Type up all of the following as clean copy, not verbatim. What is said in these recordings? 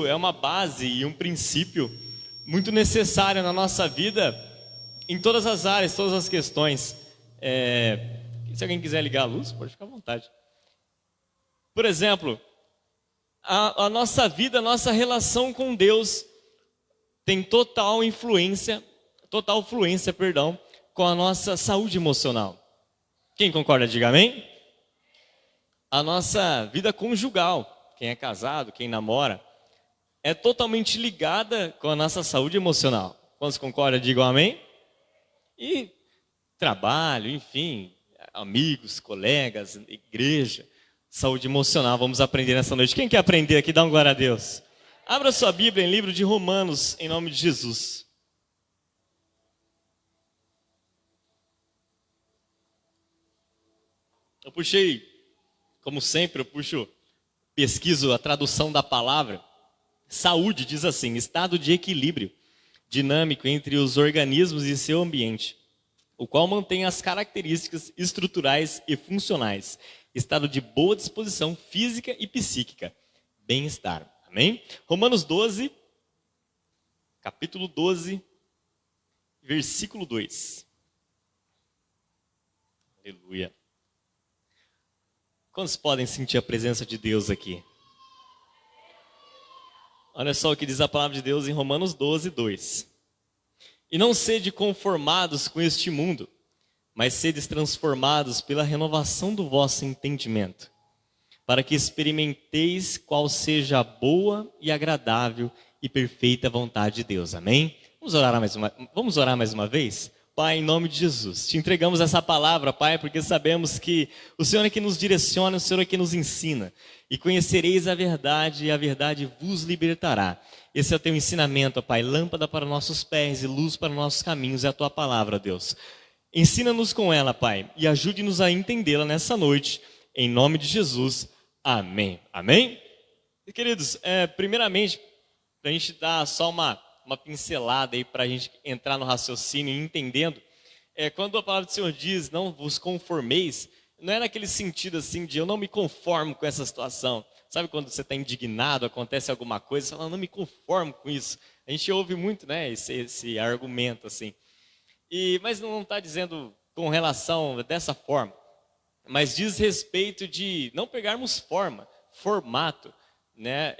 É uma base e um princípio muito necessário na nossa vida, em todas as áreas, todas as questões. Se alguém quiser ligar a luz, pode ficar à vontade. Por exemplo, a nossa vida, a nossa relação com Deus tem total fluência, com a nossa saúde emocional. Quem concorda, diga amém. A nossa vida conjugal, quem é casado, quem namora, é totalmente ligada com a nossa saúde emocional. Quantos concordam, digam amém. E trabalho, enfim, amigos, colegas, igreja, saúde emocional, vamos aprender nessa noite. Quem quer aprender aqui, dá um glória a Deus. Abra sua Bíblia em livro de Romanos, em nome de Jesus. Eu puxei, como sempre, pesquiso a tradução da palavra. Saúde diz assim: estado de equilíbrio dinâmico entre os organismos e seu ambiente, o qual mantém as características estruturais e funcionais, estado de boa disposição física e psíquica, bem-estar. Amém? Romanos 12, capítulo 12, versículo 2. Aleluia. Quantos podem sentir a presença de Deus aqui? Olha só o que diz a palavra de Deus em Romanos 12, 2. E não sede conformados com este mundo, mas sedes transformados pela renovação do vosso entendimento, para que experimenteis qual seja a boa e agradável e perfeita vontade de Deus. Amém? Vamos orar mais uma vez? Pai, em nome de Jesus, te entregamos essa palavra, Pai, porque sabemos que o Senhor é que nos direciona, o Senhor é que nos ensina. E conhecereis a verdade, e a verdade vos libertará. Esse é o teu ensinamento, Pai, lâmpada para nossos pés e luz para nossos caminhos, é a tua palavra, Deus. Ensina-nos com ela, Pai, e ajude-nos a entendê-la nessa noite, em nome de Jesus. Amém. Amém? E, queridos, primeiramente, para a gente dar só uma pincelada aí para a gente entrar no raciocínio e entendendo, quando a palavra do Senhor diz, não vos conformeis, não é naquele sentido assim de eu não me conformo com essa situação. Sabe quando você está indignado, acontece alguma coisa, você fala, não me conformo com isso. A gente ouve muito, né, esse argumento assim. Mas não está dizendo com relação dessa forma, mas diz respeito de não pegarmos formato, né?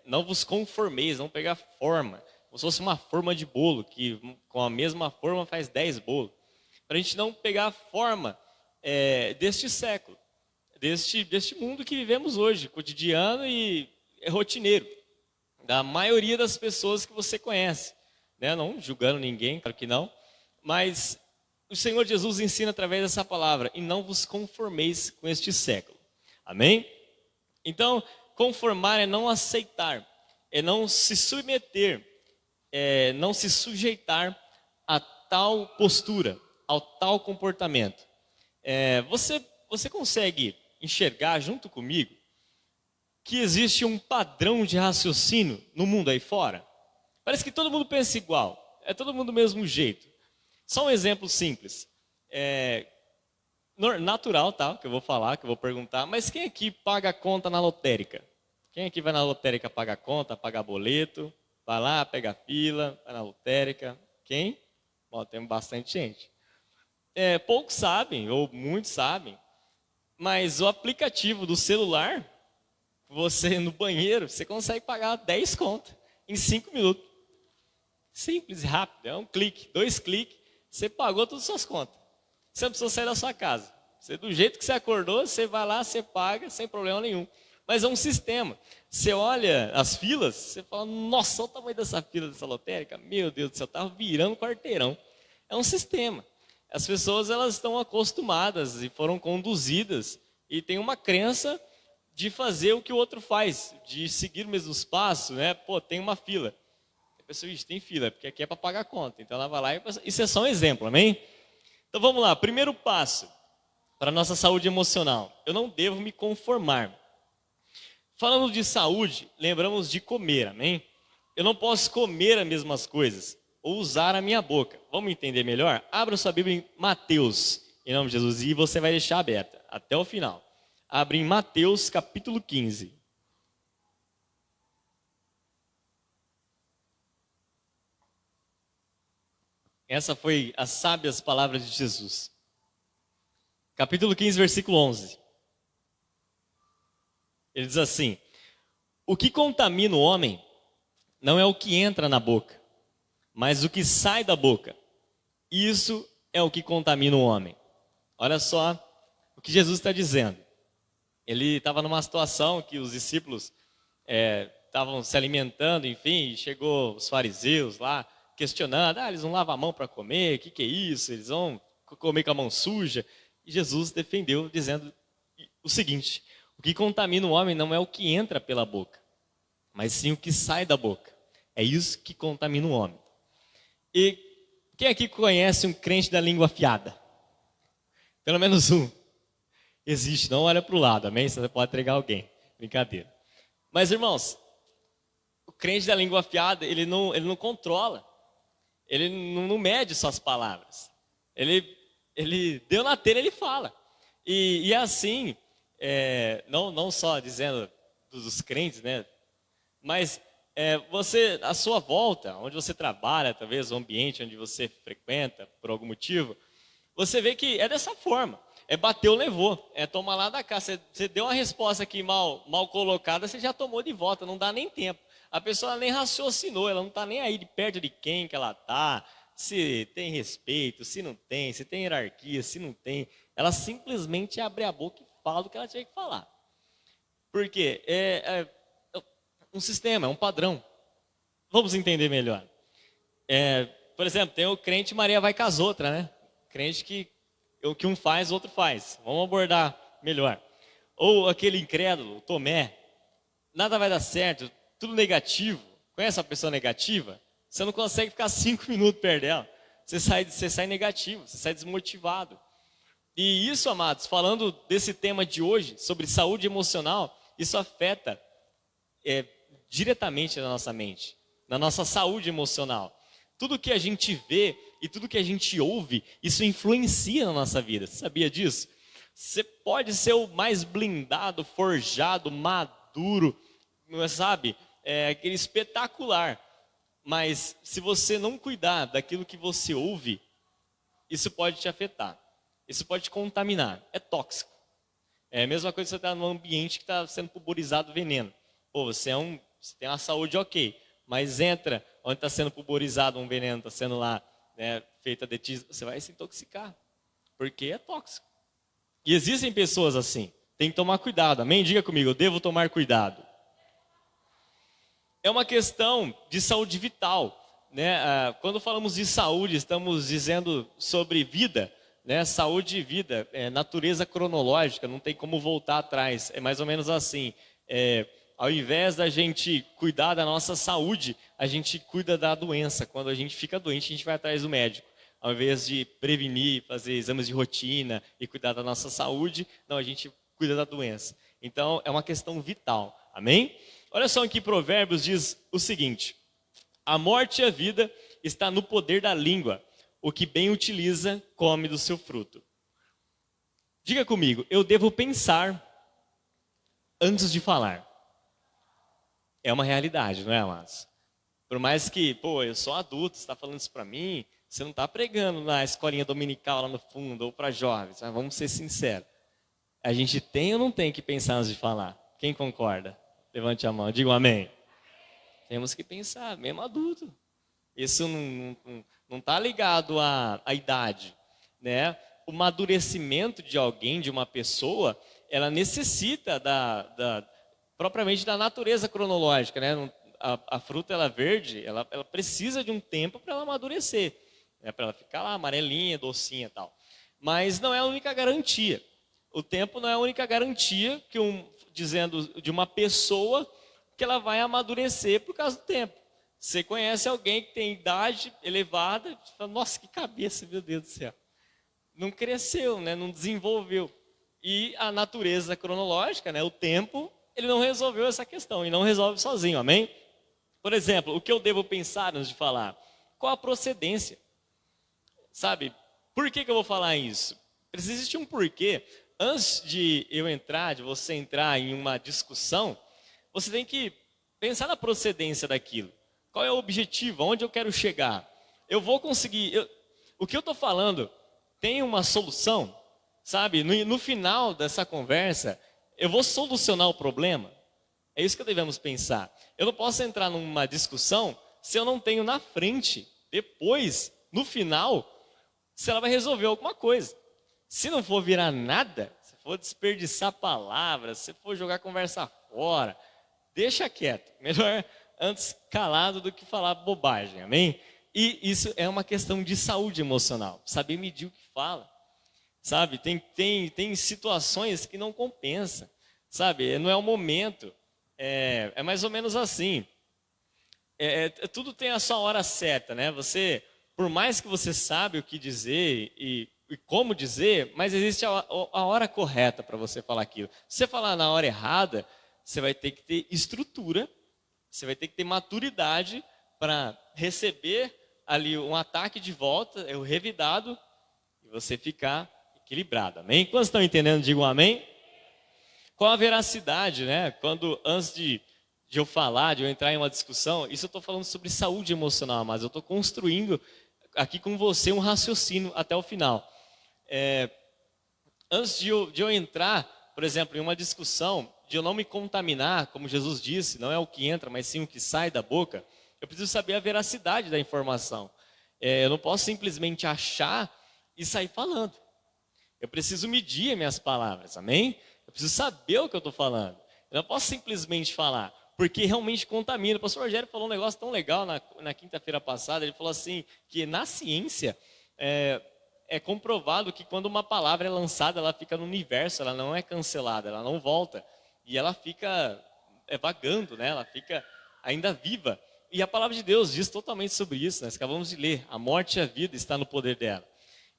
Não vos conformeis, não pegar forma. Como se fosse uma forma de bolo, que com a mesma forma faz 10 bolos. Para a gente não pegar a forma deste século, deste mundo que vivemos hoje, cotidiano e rotineiro, da maioria das pessoas que você conhece, né? Não julgando ninguém, claro que não, mas o Senhor Jesus ensina através dessa palavra, e não vos conformeis com este século. Amém? Então, conformar é não aceitar, é não se submeter, não se sujeitar a tal postura, ao tal comportamento. Você consegue enxergar junto comigo que existe um padrão de raciocínio no mundo aí fora? Parece que todo mundo pensa igual, é todo mundo do mesmo jeito. Só um exemplo simples, natural, tá? Que eu vou falar, que eu vou perguntar, mas quem aqui paga a conta na lotérica? Quem aqui vai na lotérica paga a conta, paga boleto? Vai lá, pega a fila, vai na lotérica. Quem? Bom, tem bastante gente. Poucos sabem, ou muitos sabem, mas o aplicativo do celular, você no banheiro, você consegue pagar 10 contas em 5 minutos. Simples, rápido, é um clique, 2 cliques, você pagou todas as suas contas. Você não precisa sair da sua casa. Você, do jeito que você acordou, você vai lá, você paga, sem problema nenhum. Mas é um sistema. Você olha as filas, você fala, nossa, olha o tamanho dessa fila dessa lotérica. Meu Deus do céu, estava virando quarteirão. É um sistema. As pessoas elas estão acostumadas e foram conduzidas e tem uma crença de fazer o que o outro faz, de seguir o mesmo passo, né? Pô, tem uma fila. A pessoa diz, tem fila, porque aqui é para pagar a conta. Então ela vai lá e... Isso é só um exemplo, amém? Então vamos lá, primeiro passo para a nossa saúde emocional. Eu não devo me conformar. Falando de saúde, lembramos de comer, amém? Eu não posso comer as mesmas coisas ou usar a minha boca. Vamos entender melhor? Abra sua Bíblia em Mateus, em nome de Jesus, e você vai deixar aberta até o final. Abre em Mateus capítulo 15. Essa foi as sábias palavras de Jesus. Capítulo 15, versículo 11. Ele diz assim: o que contamina o homem não é o que entra na boca, mas o que sai da boca. Isso é o que contamina o homem. Olha só o que Jesus está dizendo. Ele estava numa situação que os discípulos estavam se alimentando, enfim, e chegou os fariseus lá questionando: eles não lavam a mão para comer, o que é isso? Eles vão comer com a mão suja. E Jesus defendeu dizendo o seguinte: o que contamina o homem não é o que entra pela boca, mas sim o que sai da boca. É isso que contamina o homem. E quem aqui conhece um crente da língua afiada? Pelo menos um. Existe, não olha para o lado, amém? Você pode entregar alguém. Brincadeira. Mas, irmãos, o crente da língua afiada, ele não controla. Ele não mede suas palavras. Ele deu na telha, ele fala. E assim, não só dizendo dos crentes, né? Mas você, à sua volta, onde você trabalha, talvez o ambiente onde você frequenta, por algum motivo, você vê que é dessa forma. Bateu, levou. Toma lá da cá. Você deu uma resposta aqui mal colocada, você já tomou de volta, não dá nem tempo. A pessoa nem raciocinou, ela não está nem aí de perto de quem que ela está, se tem respeito, se não tem, se tem hierarquia, se não tem. Ela simplesmente abre a boca e fala o que ela tinha que falar. Por quê? É um sistema, é um padrão. Vamos entender melhor. Por exemplo, tem o crente Maria vai com as outras, né? Crente que o que um faz, o outro faz. Vamos abordar melhor. Ou aquele incrédulo, o Tomé. Nada vai dar certo, tudo negativo. Conhece uma pessoa negativa? Você não consegue ficar 5 minutos perto dela. Você sai negativo, você sai desmotivado. E isso, amados, falando desse tema de hoje, sobre saúde emocional, isso afeta diretamente na nossa mente, na nossa saúde emocional. Tudo que a gente vê e tudo que a gente ouve, isso influencia na nossa vida. Você sabia disso? Você pode ser o mais blindado, forjado, maduro, sabe? Aquele espetacular. Mas se você não cuidar daquilo que você ouve, isso pode te afetar. Isso pode te contaminar. É tóxico. É a mesma coisa que você está num ambiente que está sendo pulverizado veneno. Pô, você tem uma saúde ok, mas entra onde está sendo pulverizado um veneno, está sendo lá feita detismo, você vai se intoxicar, porque é tóxico. E existem pessoas assim, tem que tomar cuidado, amém? Diga comigo, eu devo tomar cuidado. É uma questão de saúde vital, né? Quando falamos de saúde, estamos dizendo sobre vida, né? Saúde e vida, natureza cronológica, não tem como voltar atrás, é mais ou menos assim. Ao invés da gente cuidar da nossa saúde, a gente cuida da doença. Quando a gente fica doente, a gente vai atrás do médico. Ao invés de prevenir, fazer exames de rotina e cuidar da nossa saúde, não, a gente cuida da doença. Então, é uma questão vital. Amém? Olha só aqui, Provérbios diz o seguinte: a morte e a vida está no poder da língua. O que bem utiliza, come do seu fruto. Diga comigo, eu devo pensar antes de falar. É uma realidade, não é, amados? Por mais que, eu sou adulto, você está falando isso para mim, você não está pregando na escolinha dominical lá no fundo, ou para jovens, mas vamos ser sinceros. A gente tem ou não tem que pensar antes de falar? Quem concorda? Levante a mão, diga um amém. Temos que pensar, mesmo adulto. Isso não está ligado à idade, né? O amadurecimento de alguém, de uma pessoa, ela necessita propriamente da natureza cronológica, né? A fruta ela verde, ela precisa de um tempo para ela amadurecer, né? Para ela ficar lá amarelinha, docinha e tal. Mas não é a única garantia. O tempo não é a única garantia dizendo de uma pessoa que ela vai amadurecer por causa do tempo. Você conhece alguém que tem idade elevada, e fala, nossa, que cabeça, meu Deus do céu. Não cresceu, né? Não desenvolveu. E a natureza cronológica, né? O tempo, ele não resolveu essa questão e não resolve sozinho, amém? Por exemplo, o que eu devo pensar antes de falar? Qual a procedência? Sabe, por que eu vou falar isso? Precisa existir um porquê. Antes de você entrar em uma discussão, você tem que pensar na procedência daquilo. Qual é o objetivo? Aonde eu quero chegar? Eu vou conseguir... O que eu estou falando tem uma solução, sabe? No final dessa conversa, eu vou solucionar o problema? É isso que devemos pensar. Eu não posso entrar numa discussão se eu não tenho na frente, depois, no final, se ela vai resolver alguma coisa. Se não for virar nada, se for desperdiçar palavras, se for jogar conversa fora, deixa quieto. Melhor antes calado do que falar bobagem, amém? E isso é uma questão de saúde emocional, saber medir o que fala, sabe? Tem situações que não compensa, sabe? Não é o momento, é mais ou menos assim. Tudo tem a sua hora certa, né? Você, por mais que você sabe o que dizer e como dizer, mas existe a hora correta para você falar aquilo. Se você falar na hora errada, você vai ter que ter estrutura, você vai ter que ter maturidade para receber ali um ataque de volta, o revidado, e você ficar equilibrado, amém? Quantos estão entendendo, digam amém. Qual a veracidade, né? Quando antes de eu falar, de eu entrar em uma discussão, isso eu estou falando sobre saúde emocional, mas eu estou construindo aqui com você um raciocínio até o final. Antes de eu entrar, por exemplo, em uma discussão, de eu não me contaminar, como Jesus disse, não é o que entra, mas sim o que sai da boca, eu preciso saber a veracidade da informação. Eu não posso simplesmente achar e sair falando. Eu preciso medir minhas palavras, amém? Eu preciso saber o que eu estou falando. Eu não posso simplesmente falar, porque realmente contamina. O pastor Rogério falou um negócio tão legal na quinta-feira passada. Ele falou assim, que na ciência é comprovado que quando uma palavra é lançada, ela fica no universo, ela não é cancelada, ela não volta. E ela fica vagando, né? Ela fica ainda viva. E a palavra de Deus diz totalmente sobre isso, nós acabamos de ler. A morte e a vida está no poder dela.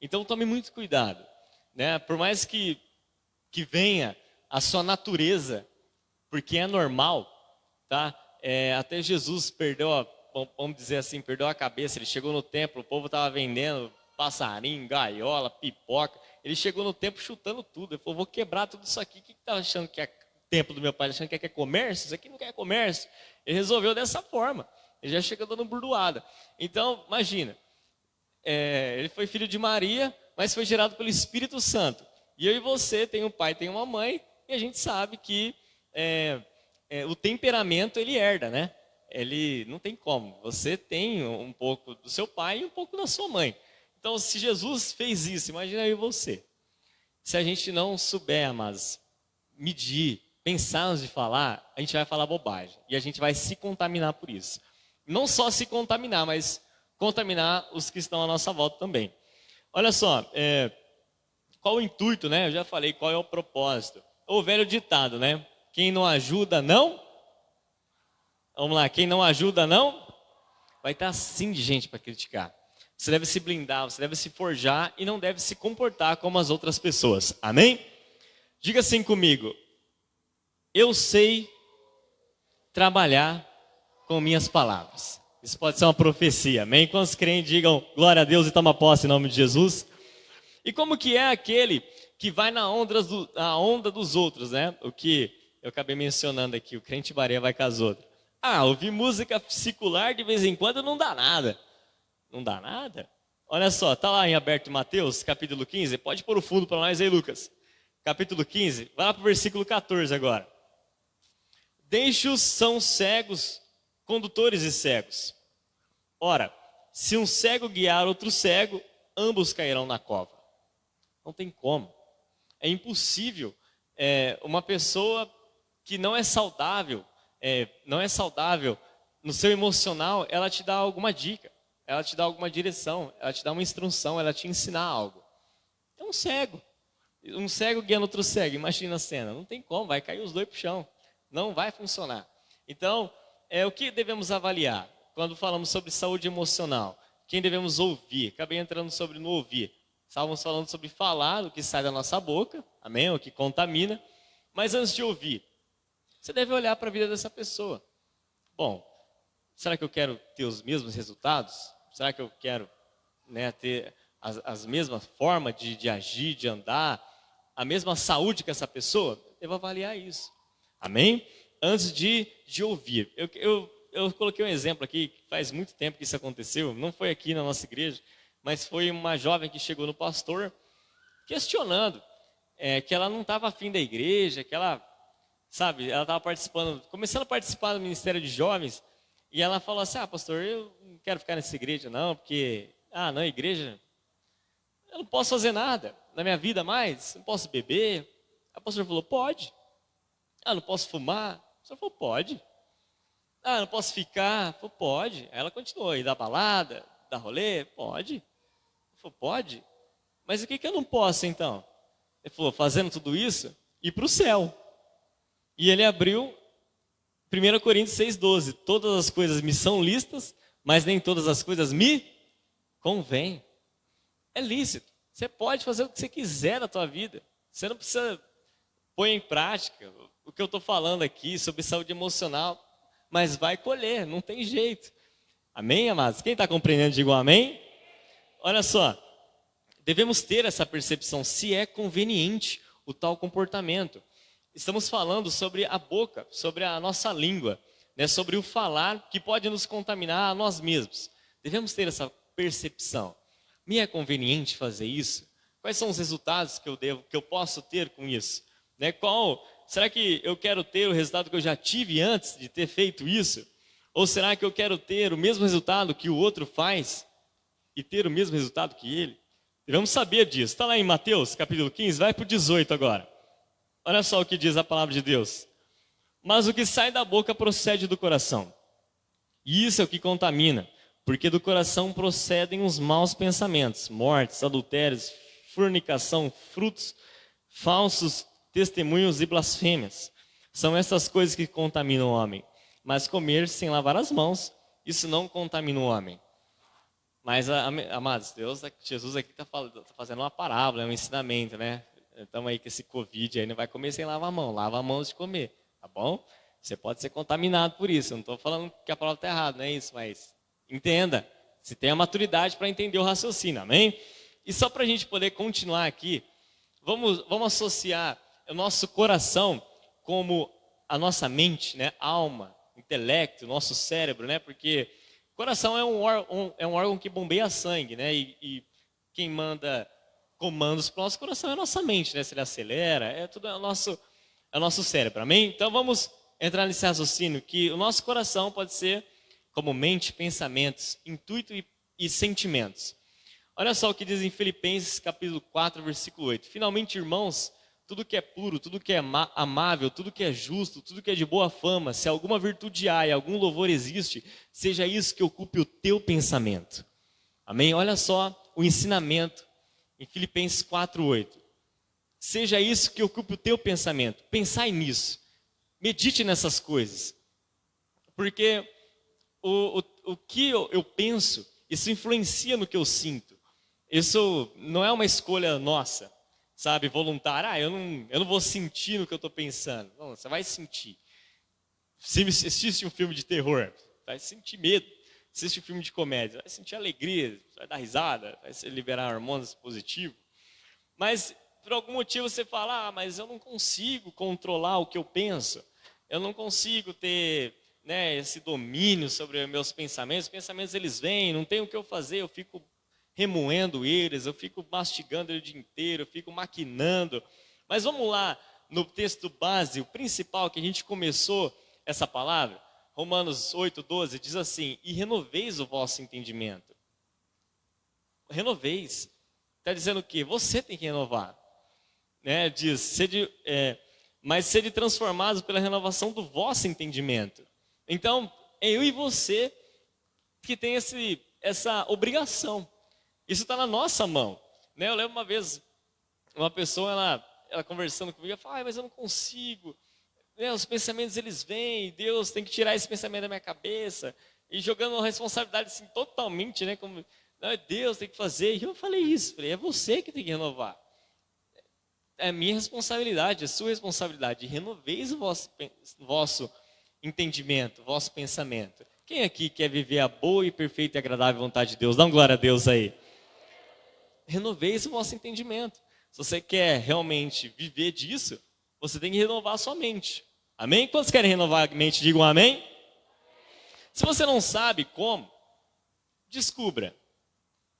Então tome muito cuidado, né? Por mais que venha a sua natureza, porque é normal, tá? Até Jesus perdeu, vamos dizer assim, perdeu a cabeça. Ele chegou no templo, o povo estava vendendo passarinho, gaiola, pipoca. Ele chegou no templo chutando tudo. Ele falou, vou quebrar tudo isso aqui. O que está achando que é templo do meu pai? Achando que é comércio? Isso aqui não quer comércio. Ele resolveu dessa forma. Ele já chega dando burdoada. Então, imagina, ele foi filho de Maria, mas foi gerado pelo Espírito Santo. E eu e você tem um pai, tem uma mãe, e a gente sabe que o temperamento ele herda, né? Ele não tem como. Você tem um pouco do seu pai e um pouco da sua mãe. Então, se Jesus fez isso, imagina eu e você. Se a gente não souber, mas medir, pensar antes de falar, a gente vai falar bobagem. E a gente vai se contaminar por isso. Não só se contaminar, mas contaminar os que estão à nossa volta também. Olha só, qual o intuito, né? Eu já falei qual é o propósito. O velho ditado, né? Quem não ajuda, não? Vamos lá, quem não ajuda, não? Vai estar assim de gente para criticar. Você deve se blindar, você deve se forjar e não deve se comportar como as outras pessoas. Amém? Diga assim comigo. Eu sei trabalhar com minhas palavras. Isso pode ser uma profecia, amém? Quantos creem, digam glória a Deus e toma posse em nome de Jesus. E como que é aquele que vai na onda dos outros, né? O que eu acabei mencionando aqui, o crente Maria vai com as outras. Ouvir música secular de vez em quando não dá nada. Não dá nada? Olha só, tá lá em aberto Mateus, capítulo 15. Pode pôr o fundo para nós aí, Lucas. Capítulo 15, vai lá para o versículo 14 agora. Deixe-os são cegos, condutores e cegos. Ora, se um cego guiar outro cego, ambos cairão na cova. Não tem como. É impossível uma pessoa que não é saudável no seu emocional, ela te dá alguma dica, ela te dá alguma direção, ela te dá uma instrução, ela te ensinar algo. É um cego guiando outro cego, imagina a cena, não tem como, vai cair os dois para o chão, não vai funcionar. Então, o que devemos avaliar quando falamos sobre saúde emocional? Quem devemos ouvir? Acabei entrando sobre no ouvir. Estávamos falando sobre falar, o que sai da nossa boca, amém? O que contamina. Mas antes de ouvir, você deve olhar para a vida dessa pessoa. Bom, será que eu quero ter os mesmos resultados? Será que eu quero, ter as mesmas formas de agir, de andar, a mesma saúde que essa pessoa? Devo avaliar isso. Amém? Antes de ouvir. Eu coloquei um exemplo aqui, faz muito tempo que isso aconteceu, não foi aqui na nossa igreja, mas foi uma jovem que chegou no pastor questionando que ela não estava afim da igreja, que ela, sabe, ela estava participando, começando a participar do Ministério de Jovens, e ela falou assim, pastor, eu não quero ficar nessa igreja não, porque, não, igreja, eu não posso fazer nada na minha vida mais, não posso beber. A pastor falou, pode. Não posso fumar. A pastor falou, pode. Não posso ficar. Falou, pode. Aí ela continuou, ir da balada, dar rolê, pode. Ele falou, pode? Mas o que eu não posso então? Ele falou, fazendo tudo isso, ir para o céu. E ele abriu 1 Coríntios 6,12. Todas as coisas me são lícitas, mas nem todas as coisas me convêm. É lícito. Você pode fazer o que você quiser na tua vida. Você não precisa pôr em prática o que eu estou falando aqui sobre saúde emocional, mas vai colher, não tem jeito. Amém, amados? Quem está compreendendo, diga um amém. Olha só, devemos ter essa percepção se é conveniente o tal comportamento. Estamos falando sobre a boca, sobre a nossa língua, né, sobre o falar que pode nos contaminar a nós mesmos. Devemos ter essa percepção. Me é conveniente fazer isso? Quais são os resultados que eu posso ter com isso? Né, será que eu quero ter o resultado que eu já tive antes de ter feito isso? Ou será que eu quero ter o mesmo resultado que o outro faz e ter o mesmo resultado que ele? Devemos saber disso. Está lá em Mateus, capítulo 15, vai para o 18 agora. Olha só o que diz a palavra de Deus. Mas o que sai da boca procede do coração. E isso é o que contamina. Porque do coração procedem os maus pensamentos, mortes, adultérios, fornicação, frutos, falsos testemunhos e blasfêmias. São essas coisas que contaminam o homem. Mas comer sem lavar as mãos, isso não contamina o homem. Mas, amados, Jesus aqui está fazendo uma parábola, é um ensinamento, né? Estamos aí com esse Covid aí, não vai comer sem lavar a mão, lava a mão antes de comer, tá bom? Você pode ser contaminado por isso, eu não estou falando que a palavra está errada, não é isso, mas entenda, se tem a maturidade para entender o raciocínio, amém? E só para a gente poder continuar aqui, vamos associar o nosso coração como a nossa mente, né? Alma, intelecto, nosso cérebro, né? Porque o coração é um órgão que bombeia sangue, né? E quem manda comandos para o nosso coração é a nossa mente, né? Se ele acelera, tudo é o nosso cérebro, amém? Então vamos entrar nesse raciocínio que o nosso coração pode ser como mente, pensamentos, intuito e sentimentos. Olha só o que diz em Filipenses capítulo 4, versículo 8. Finalmente, irmãos, tudo que é puro, tudo que é amável, tudo que é justo, tudo que é de boa fama, se alguma virtude há e algum louvor existe, seja isso que ocupe o teu pensamento. Amém? Olha só o ensinamento em Filipenses 4, 8. Seja isso que ocupe o teu pensamento. Pensai nisso. Medite nessas coisas. Porque o que eu penso, isso influencia no que eu sinto. Isso não é uma escolha nossa, sabe, voluntária. Eu não vou sentir no que eu estou pensando. Não, você vai sentir. Se assiste um filme de terror, vai sentir medo. Assiste um filme de comédia, vai sentir alegria, vai dar risada, vai liberar hormônios positivos. Mas, por algum motivo, você fala, mas eu não consigo controlar o que eu penso. Eu não consigo ter, né, esse domínio sobre meus pensamentos. Os pensamentos, eles vêm, não tem o que eu fazer, eu fico remoendo eles, eu fico mastigando ele o dia inteiro, eu fico maquinando. Mas vamos lá no texto base, o principal que a gente começou essa palavra, Romanos 8:12, diz assim, e renoveis o vosso entendimento. Renoveis. Está dizendo o quê? Você tem que renovar. Né? Diz, mas sede transformados pela renovação do vosso entendimento. Então, é eu e você que tem essa obrigação. Isso está na nossa mão. Né? Eu lembro uma vez, uma pessoa, ela conversando comigo, ela falou, mas eu não consigo. Né? Os pensamentos, eles vêm, Deus tem que tirar esse pensamento da minha cabeça. E jogando uma responsabilidade assim, totalmente, né? Como, não, é Deus tem que fazer. E eu falei isso, é você que tem que renovar. É minha responsabilidade, é sua responsabilidade. Renoveis o vosso entendimento, o vosso pensamento. Quem aqui quer viver a boa e perfeita e agradável vontade de Deus? Dá uma glória a Deus aí. Renoveis o vosso entendimento. Se você quer realmente viver disso, você tem que renovar a sua mente. Amém? Quantos querem renovar a mente? Digam amém. Se você não sabe como, descubra.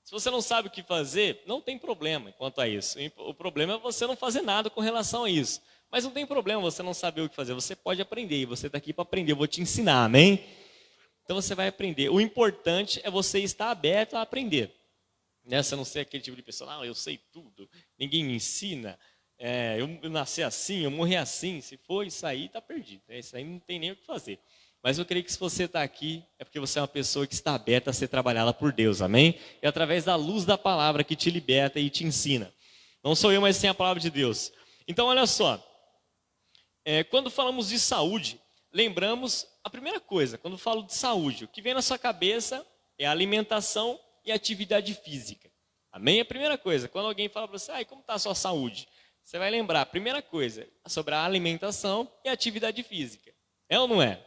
Se você não sabe o que fazer, não tem problema quanto a isso. O problema é você não fazer nada com relação a isso. Mas não tem problema você não saber o que fazer. Você pode aprender e você está aqui para aprender. Eu vou te ensinar, amém? Então você vai aprender. O importante é você estar aberto a aprender. Né? Você não ser aquele tipo de pessoa, eu sei tudo, ninguém me ensina, eu nasci assim, eu morri assim. Se for isso aí, está perdido. Né? Isso aí não tem nem o que fazer. Mas eu creio que se você está aqui, é porque você é uma pessoa que está aberta a ser trabalhada por Deus, amém? E através da luz da palavra que te liberta e te ensina. Não sou eu, mas sim a palavra de Deus. Então olha só, quando falamos de saúde, lembramos a primeira coisa, quando falo de saúde, o que vem na sua cabeça é a alimentação e atividade física. Amém? A primeira coisa, quando alguém fala para você, como está a sua saúde? Você vai lembrar, a primeira coisa, sobre a alimentação e a atividade física. É ou não é?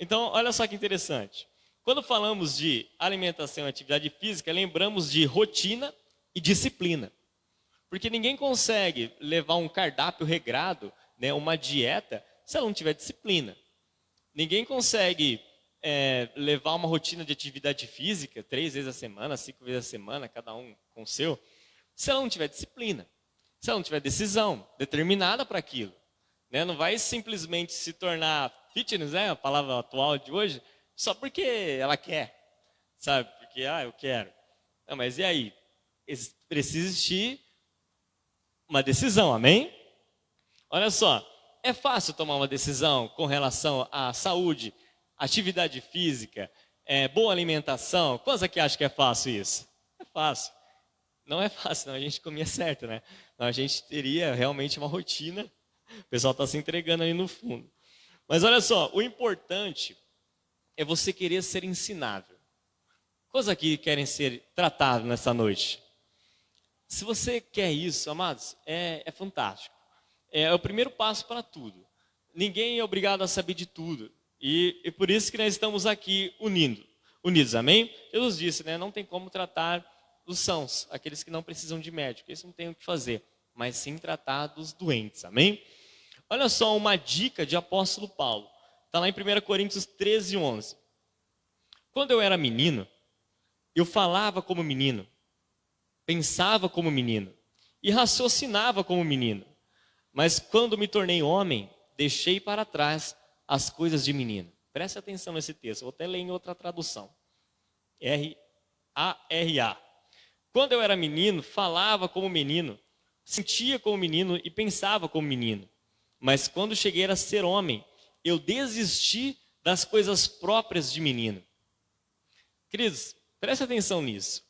Então, olha só que interessante. Quando falamos de alimentação e atividade física, lembramos de rotina e disciplina. Porque ninguém consegue levar um cardápio regrado, né, uma dieta, se ela não tiver disciplina. Ninguém consegue levar uma rotina de atividade física 3 vezes a semana, 5 vezes a semana, cada um com o seu, se ela não tiver disciplina, se ela não tiver decisão determinada para aquilo. Né? Não vai simplesmente se tornar fitness, a palavra atual de hoje, só porque ela quer, sabe? Porque, eu quero. Não, mas e aí? Precisa existir uma decisão, amém? Olha só, é fácil tomar uma decisão com relação à saúde, atividade física, boa alimentação. Quantos aqui acham que é fácil isso? É fácil. Não é fácil, não, a gente comia certo, né? Não, a gente teria realmente uma rotina. O pessoal está se entregando aí no fundo. Mas olha só, o importante é você querer ser ensinável. Quantos aqui querem ser tratados nessa noite? Se você quer isso, amados, é fantástico. É o primeiro passo para tudo. Ninguém é obrigado a saber de tudo. E por isso que nós estamos aqui unidos, amém? Jesus disse, né? Não tem como tratar os sãos, aqueles que não precisam de médico. Eles não têm o que fazer, mas sim tratar dos doentes, amém? Olha só uma dica de apóstolo Paulo. Está lá em 1 Coríntios 13, 11. Quando eu era menino, eu falava como menino, pensava como menino e raciocinava como menino. Mas quando me tornei homem, deixei para trás as coisas de menino. Preste atenção nesse texto, vou até ler em outra tradução. R-A-R-A. Quando eu era menino, falava como menino, sentia como menino e pensava como menino. Mas quando cheguei a ser homem, eu desisti das coisas próprias de menino. Queridos, preste atenção nisso.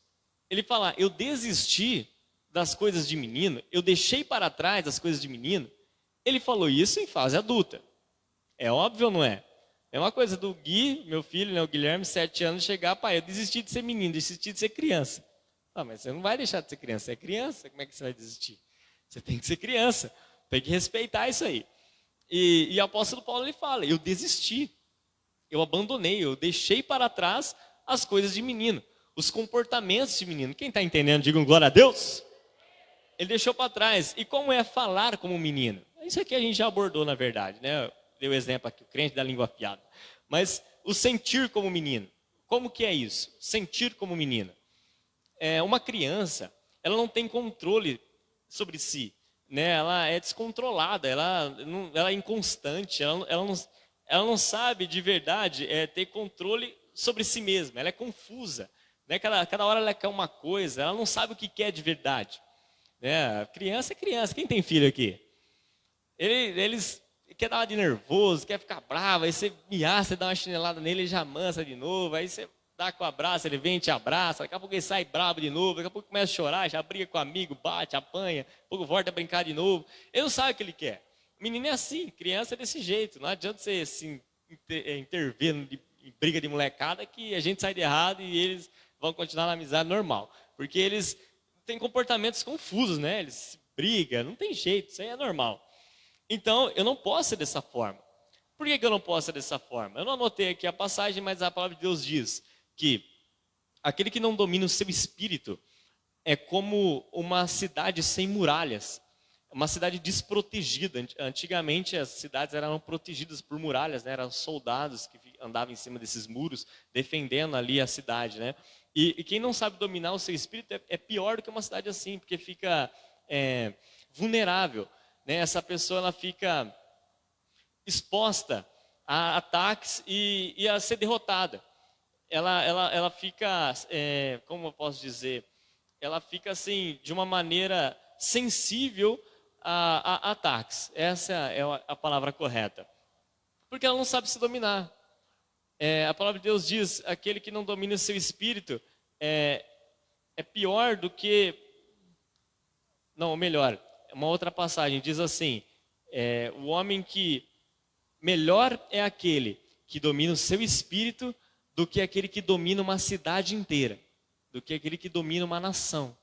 Ele fala, eu desisti das coisas de menino, eu deixei para trás as coisas de menino. Ele falou isso em fase adulta. É óbvio ou não é? É uma coisa do Gui, meu filho, né, o Guilherme, 7 anos, chegar, pai, eu desisti de ser menino, desisti de ser criança. Mas você não vai deixar de ser criança, você é criança, como é que você vai desistir? Você tem que ser criança, tem que respeitar isso aí. E o apóstolo Paulo, ele fala, eu desisti, eu abandonei, eu deixei para trás as coisas de menino, os comportamentos de menino. Quem está entendendo, digam glória a Deus. Ele deixou para trás. E como é falar como menino? Isso aqui a gente já abordou, na verdade, né? Dei o exemplo aqui, o crente da língua afiada. Mas o sentir como menino. Como que é isso? Sentir como menino. Uma criança, ela não tem controle sobre si. Né? Ela é descontrolada, ela é inconstante, ela não sabe de verdade ter controle sobre si mesma. Ela é confusa. Né? Cada hora ela quer uma coisa, ela não sabe o que quer de verdade. Criança é criança. Quem tem filho aqui? Eles quer dar uma de nervoso, quer ficar bravo, aí você miar, você dá uma chinelada nele, ele já mansa de novo, aí você dá com o abraço, ele vem e te abraça, daqui a pouco ele sai bravo de novo, daqui a pouco começa a chorar, já briga com o amigo, bate, apanha, daqui a pouco volta a brincar de novo. Ele não sabe o que ele quer. Menino é assim, criança é desse jeito, não adianta você assim, intervir em briga de molecada que a gente sai de errado e eles vão continuar na amizade normal, porque eles têm comportamentos confusos, né? Eles brigam, não tem jeito, isso aí é normal. Então, eu não posso ser dessa forma. Por que eu não posso ser dessa forma? Eu não anotei aqui a passagem, mas a palavra de Deus diz que aquele que não domina o seu espírito é como uma cidade sem muralhas. uma cidade desprotegida. Antigamente as cidades eram protegidas por muralhas, né? Eram soldados que andavam em cima desses muros, defendendo ali a cidade, né? E quem não sabe dominar o seu espírito é pior do que uma cidade assim, porque fica vulnerável, né? Essa pessoa ela fica exposta a ataques e a ser derrotada. Ela fica, como eu posso dizer, ela fica assim de uma maneira sensível a ataques. Essa é a palavra correta. Porque ela não sabe se dominar. A palavra de Deus diz, aquele que não domina o seu espírito é pior do que... Não, melhor, uma outra passagem diz assim, o homem que... Melhor é aquele que domina o seu espírito do que aquele que domina uma cidade inteira, do que aquele que domina uma nação.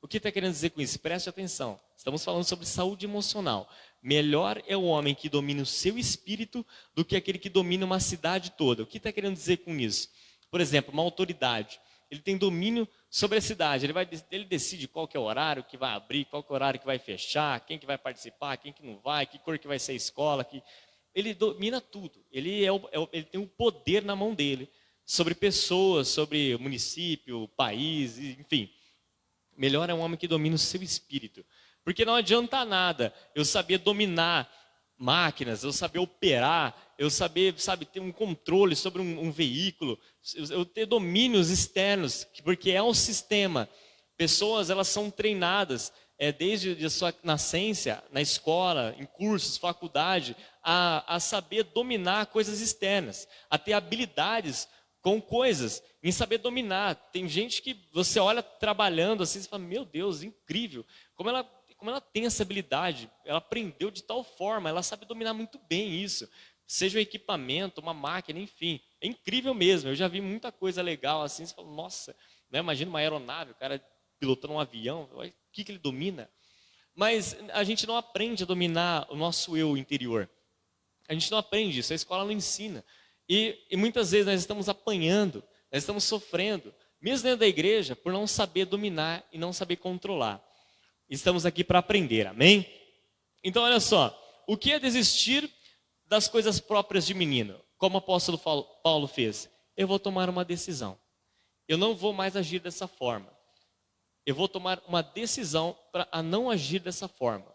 O que está querendo dizer com isso? Preste atenção. Estamos falando sobre saúde emocional. Melhor é o homem que domina o seu espírito do que aquele que domina uma cidade toda. O que está querendo dizer com isso? Por exemplo, uma autoridade. Ele tem domínio sobre a cidade. Ele decide qual que é o horário que vai abrir, qual que é o horário que vai fechar, quem que vai participar, quem que não vai, que cor que vai ser a escola. Ele domina tudo. Ele tem o poder na mão dele sobre pessoas, sobre o município, o país, enfim. Melhor é um homem que domina o seu espírito. Porque não adianta nada eu saber dominar máquinas, eu saber operar, eu saber, ter um controle sobre um veículo, eu ter domínios externos, porque é um sistema. Pessoas, elas são treinadas desde a sua nascença, na escola, em cursos, faculdade, a saber dominar coisas externas, a ter habilidades com coisas, em saber dominar. Tem gente que você olha trabalhando assim, você fala, meu Deus, incrível, como ela tem essa habilidade, ela aprendeu de tal forma, ela sabe dominar muito bem isso, seja um equipamento, uma máquina, enfim, é incrível mesmo. Eu já vi muita coisa legal assim, você fala, nossa, né? Imagina uma aeronave, o cara pilotando um avião, o que ele domina? Mas a gente não aprende a dominar o nosso eu interior, a gente não aprende isso, a escola não ensina. E muitas vezes nós estamos apanhando, nós estamos sofrendo, mesmo dentro da igreja, por não saber dominar e não saber controlar. Estamos aqui para aprender, amém? Então olha só, o que é desistir das coisas próprias de menino? Como o apóstolo Paulo fez, eu vou tomar uma decisão, eu não vou mais agir dessa forma, eu vou tomar uma decisão para não agir dessa forma,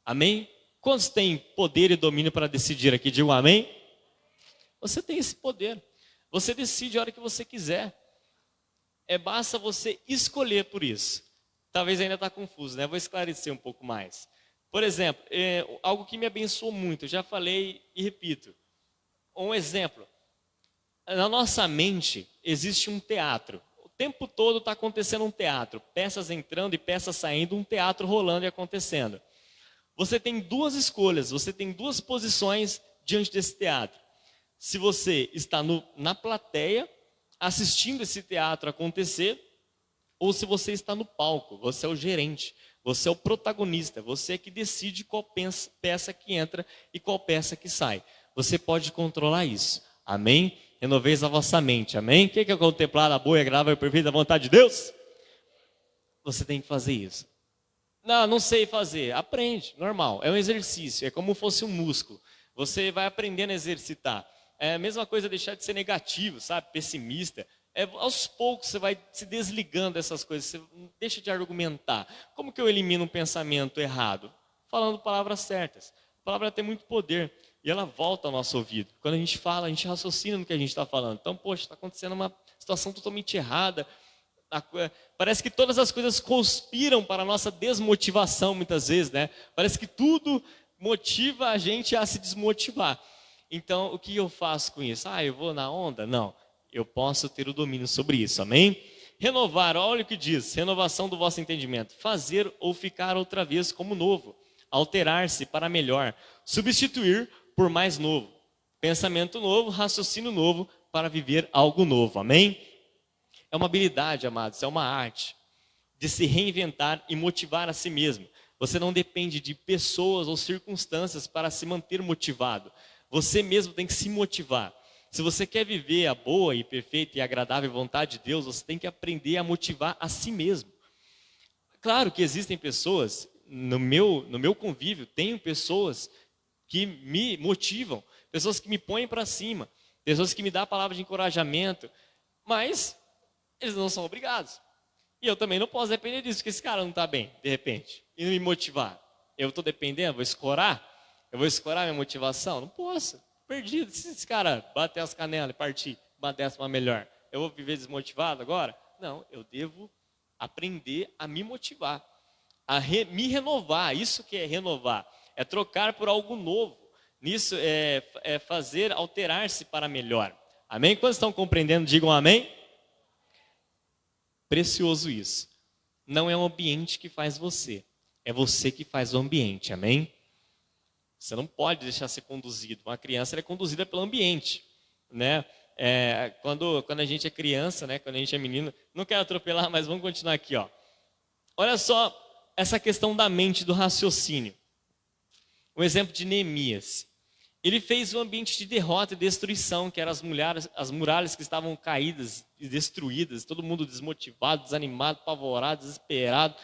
amém? Quantos têm poder e domínio para decidir aqui? Digo amém? Você tem esse poder. Você decide a hora que você quiser. Basta você escolher por isso. Talvez ainda está confuso, né? Vou esclarecer um pouco mais. Por exemplo, algo que me abençoou muito, eu já falei e repito. Um exemplo. Na nossa mente existe um teatro. O tempo todo está acontecendo um teatro. Peças entrando e peças saindo, um teatro rolando e acontecendo. Você tem duas escolhas, você tem duas posições diante desse teatro. Se você está na plateia, assistindo esse teatro acontecer, ou se você está no palco, você é o gerente, você é o protagonista, você é que decide qual peça que entra e qual peça que sai. Você pode controlar isso, amém? Renoveis a vossa mente, amém? Quem quer contemplar a boa e agradável e perfeita vontade de Deus? Você tem que fazer isso. Não sei fazer, aprende, normal, é um exercício, é como se fosse um músculo. Você vai aprendendo a exercitar. É a mesma coisa deixar de ser negativo, sabe? Pessimista. Aos poucos você vai se desligando dessas coisas, você deixa de argumentar. Como que eu elimino um pensamento errado? Falando palavras certas. A palavra tem muito poder e ela volta ao nosso ouvido. Quando a gente fala, a gente raciocina no que a gente está falando. Então, poxa, está acontecendo uma situação totalmente errada. Parece que todas as coisas conspiram para a nossa desmotivação muitas vezes, né? Parece que tudo motiva a gente a se desmotivar. Então, o que eu faço com isso? Eu vou na onda? Não, eu posso ter o domínio sobre isso, amém? Renovar, olha o que diz, renovação do vosso entendimento. Fazer ou ficar outra vez como novo. Alterar-se para melhor. Substituir por mais novo. Pensamento novo, raciocínio novo para viver algo novo, amém? É uma habilidade, amados, é uma arte de se reinventar e motivar a si mesmo. Você não depende de pessoas ou circunstâncias para se manter motivado. Você mesmo tem que se motivar. Se você quer viver a boa e perfeita e agradável vontade de Deus, você tem que aprender a motivar a si mesmo. Claro que existem pessoas, no meu convívio, tenho pessoas que me motivam, pessoas que me põem para cima, pessoas que me dão a palavra de encorajamento, mas eles não são obrigados. E eu também não posso depender disso, porque esse cara não está bem, de repente, e não me motivar. Eu estou dependendo, vou escorar? Eu vou escorar minha motivação? Não posso, perdido. Se esse cara bater as canelas e partir, uma décima melhor, eu vou viver desmotivado agora? Não, eu devo aprender a me motivar, me renovar. Isso que é renovar, é trocar por algo novo. Nisso é fazer alterar-se para melhor. Amém? Quando estão compreendendo, digam amém. Precioso isso. Não é o ambiente que faz você, é você que faz o ambiente. Amém? Você não pode deixar ser conduzido. Uma criança é conduzida pelo ambiente, né? Quando a gente é criança, né? Quando a gente é menino, não quero atropelar, mas vamos continuar aqui, ó. Olha só essa questão da mente, do raciocínio. Um exemplo de Neemias. Ele fez um ambiente de derrota e destruição, que eram as muralhas que estavam caídas e destruídas, todo mundo desmotivado, desanimado, apavorado, desesperado.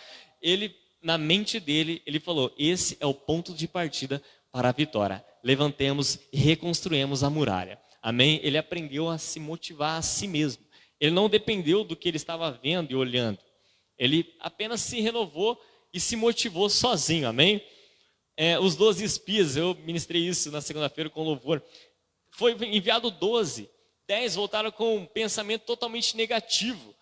Na mente dele, ele falou: esse é o ponto de partida para a vitória. Levantemos e reconstruímos a muralha. Amém? Ele aprendeu a se motivar a si mesmo. Ele não dependeu do que ele estava vendo e olhando. Ele apenas se renovou e se motivou sozinho. Amém? Os 12 espias, eu ministrei isso na segunda-feira com louvor. Foi enviado 12. 10 voltaram com um pensamento totalmente negativo,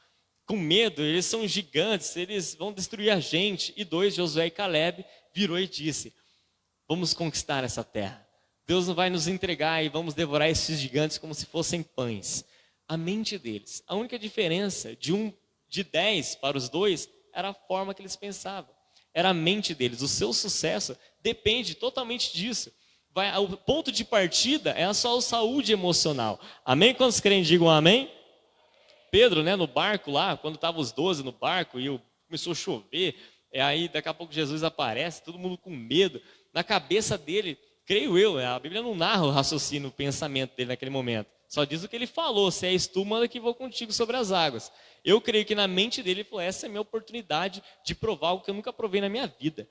com medo. Eles são gigantes, eles vão destruir a gente. E 2, Josué e Caleb, virou e disse: vamos conquistar essa terra. Deus não vai nos entregar e vamos devorar esses gigantes como se fossem pães. A mente deles, a única diferença de 10 para os 2 era a forma que eles pensavam. Era a mente deles. O seu sucesso depende totalmente disso. O ponto de partida é a sua saúde emocional. Amém? Quantos creem, digam amém? Pedro, né, no barco lá, quando estavam os 12 no barco e começou a chover, aí daqui a pouco Jesus aparece, todo mundo com medo. Na cabeça dele, creio eu, a Bíblia não narra o raciocínio, o pensamento dele naquele momento. Só diz o que ele falou: se és tu, manda que vou contigo sobre as águas. Eu creio que na mente dele ele falou: essa é a minha oportunidade de provar algo que eu nunca provei na minha vida.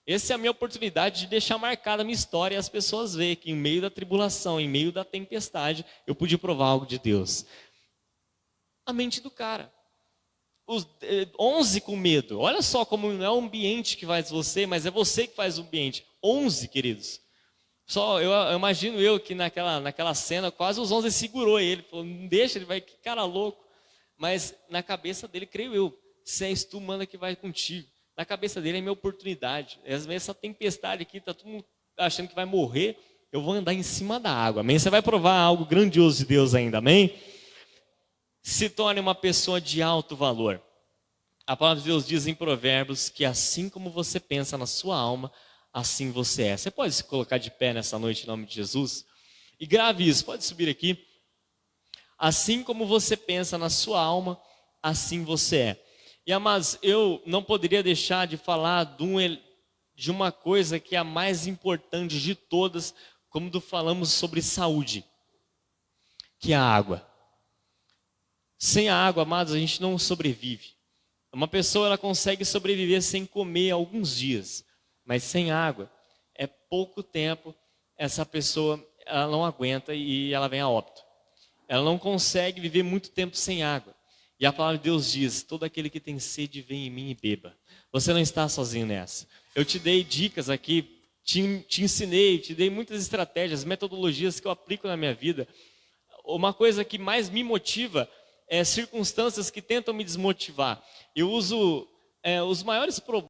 Essa é a minha oportunidade de deixar marcada a minha história e as pessoas verem que em meio da tribulação, em meio da tempestade, eu pude provar algo de Deus. A mente do cara. Os 11 com medo. Olha só como não é o ambiente que faz você, mas é você que faz o ambiente. 11, queridos. Eu imagino que naquela cena, quase os 11 segurou ele. Falou: não deixa, ele vai, que cara louco. Mas na cabeça dele, creio eu, se és tu, manda que vai contigo. Na cabeça dele é minha oportunidade. Às vezes essa tempestade aqui, está todo mundo achando que vai morrer, eu vou andar em cima da água. Amém? Você vai provar algo grandioso de Deus ainda. Amém? Se torne uma pessoa de alto valor. A palavra de Deus diz em Provérbios que assim como você pensa na sua alma, assim você é. Você pode se colocar de pé nessa noite em nome de Jesus? E grave isso, pode subir aqui. Assim como você pensa na sua alma, assim você é. E amados, eu não poderia deixar de falar de uma coisa que é a mais importante de todas, quando falamos sobre saúde, que é a água. Sem a água, amados, a gente não sobrevive. Uma pessoa ela consegue sobreviver sem comer alguns dias, mas sem água, é pouco tempo, essa pessoa ela não aguenta e ela vem a óbito. Ela não consegue viver muito tempo sem água. E a palavra de Deus diz: todo aquele que tem sede, vem em mim e beba. Você não está sozinho nessa. Eu te dei dicas aqui, te ensinei, te dei muitas estratégias, metodologias que eu aplico na minha vida. Uma coisa que mais me motiva é circunstâncias que tentam me desmotivar. Eu uso os maiores problemas